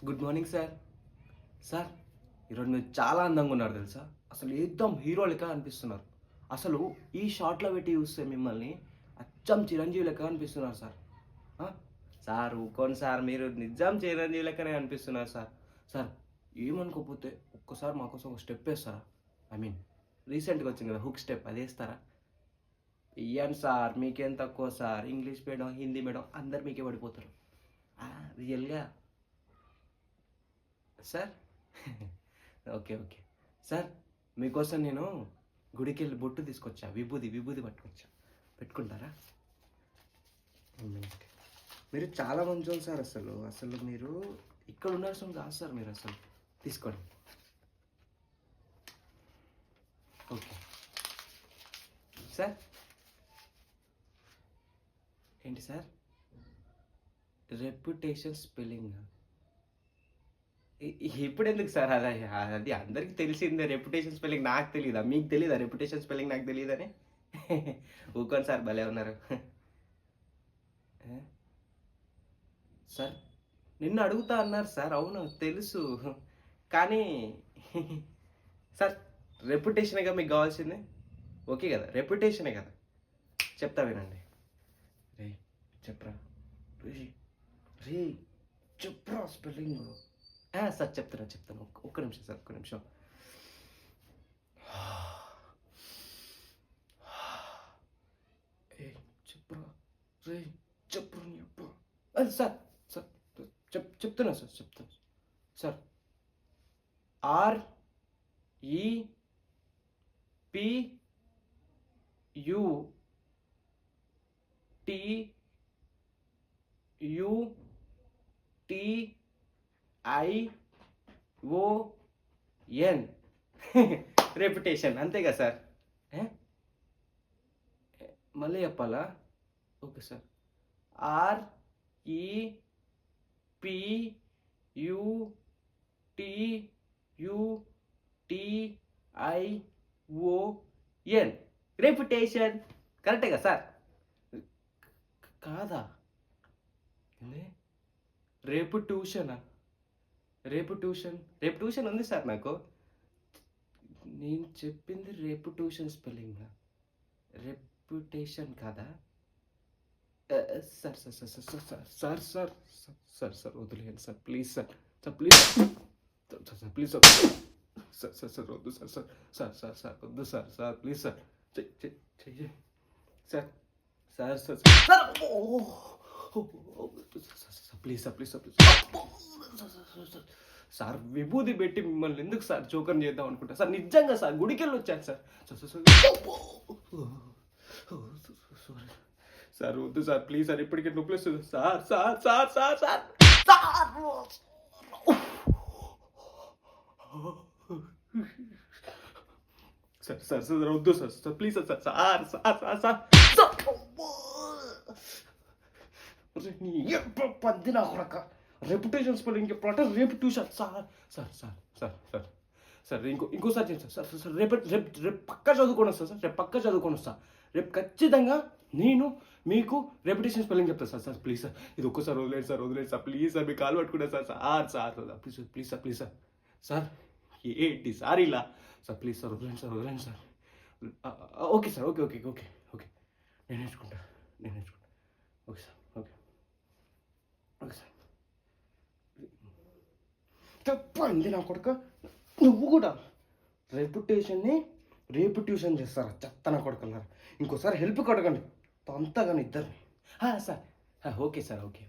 Good morning sir. Sir, ఈరోజు మీరు చాలా అందంగా ఉన్నారు తెలుసా? అసలు ఏకదం హీరో లెక్క అనిపిస్తున్నారు. అసలు ఈ షార్ట్‌లో పెట్టి చూస్తే మిమ్మల్ని అచ్చం చిరంజీవి లెక్క అనిపిస్తున్నారు సార్. ఆ! సార్ ఊకోండి సార్, మీరు నిజం చిరంజీవి లెక్కనే అనిపిస్తున్నారు సార్. సార్, ఏమనుకోకపోతే ఒక్కసారి మా కోసం ఒక స్టెప్ ఏస్తారా? ఐ మీన్ రీసెంట్‌గా వచ్చింది కదా! హుక్ స్టెప్ అదేస్తారా? ఇయ్యండి సార్, మీకేం తక్కువ sir. English medium, Hindi medium అందరు మీకే పడిపోతారు. రియల్‌గా సార్. ఓకే. ఓకే. సార్, మీకోసం నేను గుడికెళ్ళి బొట్టు తీసుకొచ్చా. విభూది పట్టుకొచ్చా. పెట్టుకుంటారా? హ్మ్. మీరు చాలా మంచోళ్ళు సార్ అసలు. అసలు మీరు ఇక్కడ ఉండాల్సిన కాదు సార్ మీరసలు. తీసుకోండి. ఓకే. సార్, ఏంటి సార్? రెప్యుటేషన్ స్పెల్లింగా? ఇప్పుడెందుకు సార్ అది అందరికి తెలిసిందే. రెప్యుటేషన్ స్పెల్లింగ్ నాకు తెలీదా? మీకు తెలీదా రెప్యుటేషన్ స్పెల్లింగ్ నాకు తెలీదని? ఊకోండి సార్, భలే ఉన్నారు. ఆ! సార్, నిన్ను అడుగుతా అన్నారు సార్. అవును తెలుసు. కానీ సార్, రెప్యుటేషనేగా మీకు గావాల్సింది? ఓకే గదా! రెప్యుటేషనే గదా! చెప్తా వినండి. రేయ్! చెప్పురా. రేయ్! రేయ్! చెప్పురా స్పెల్లింగు. సార్ చెప్తాను. ఒక్క నిమిషం సార్, ఒక్క నిమిషం. ఏయ్! చెప్పురా. రేయ్! చెప్పురా నీ యబ్బ. సార్, సార్ చెప్తున్నా సార్, చెప్తాను. Sir, REPUTION. రెప్యుటేషన్ అంతే కదా సార్? ఏ? మళ్ళీ చెప్పాలా? Okay sir. REPUTION. రెప్యుటేషన్ కరెక్టే కదా సార్? కాదా? ఏంది? రేపు ట్యూషనా? రేపు ట్యూషన్ ఉంది సార్ నాకు. నేను చెప్పింది రేపు ట్యూషన్ స్పెల్లింగా? రెప్యుటేషన్ కాదా? Sir sir sir sir sir sir sir sir వదిలేయండి sir, please sir. Sir please sir, please sir. Sir వద్దు సార్. సార్ వద్దు సార్ ప్లీజ్ సార్. చెయ్యి సార్. సార్ ప్లీజ్ సార్, విభూది పెట్టి మిమ్మల్ని ఎందుకు సార్ జోకర్ని చేద్దాం అనుకుంటా సార్. నిజంగా సార్, గుడికెళ్ళి వచ్చాను సార్. సార్ వద్దు సార్, ప్లీజ్ సార్. ఇప్పటికే నొప్పి వస్తుంది సార్. సార్ వద్దు సార్, ప్లీజ్ సార్. పంది నా కొడక. రెప్యుటేషన్ స్పెల్లింగ్ చెప్పాలంటే రేపు ట్యూషన్ సార్. ఇంకోసారి చేయండి సార్. రేపు పక్కా చదువుకొని వస్తా సార్. రేపు ఖచ్చితంగా నేను మీకు రెప్యుటేషన్ స్పెల్లింగ్ చెప్తాను సార్. ప్లీజ్ సార్, ఇది ఒక్కసారి వదిలేండి సార్. ప్లీజ్ సార్, మీ కాలు పట్టుకున్నా సార్. Please sir. ఏంటి సార్ ఇలా? సార్ ప్లీజ్ సార్, వదిలేండి సార్. Okay sir. ఓకే. నేను నేర్చుకుంటా. Okay sir. Okay sir. తప్పండి నా కొడుక. నువ్వు కూడా రేపు ట్యూషన్ చేస్తారా? చెత్త నా కొడుకున్నారు. ఇంకోసారి హెల్ప్ అడగండి, అంతగాని ఇద్దరిని. Sir okay sir. ఓకే.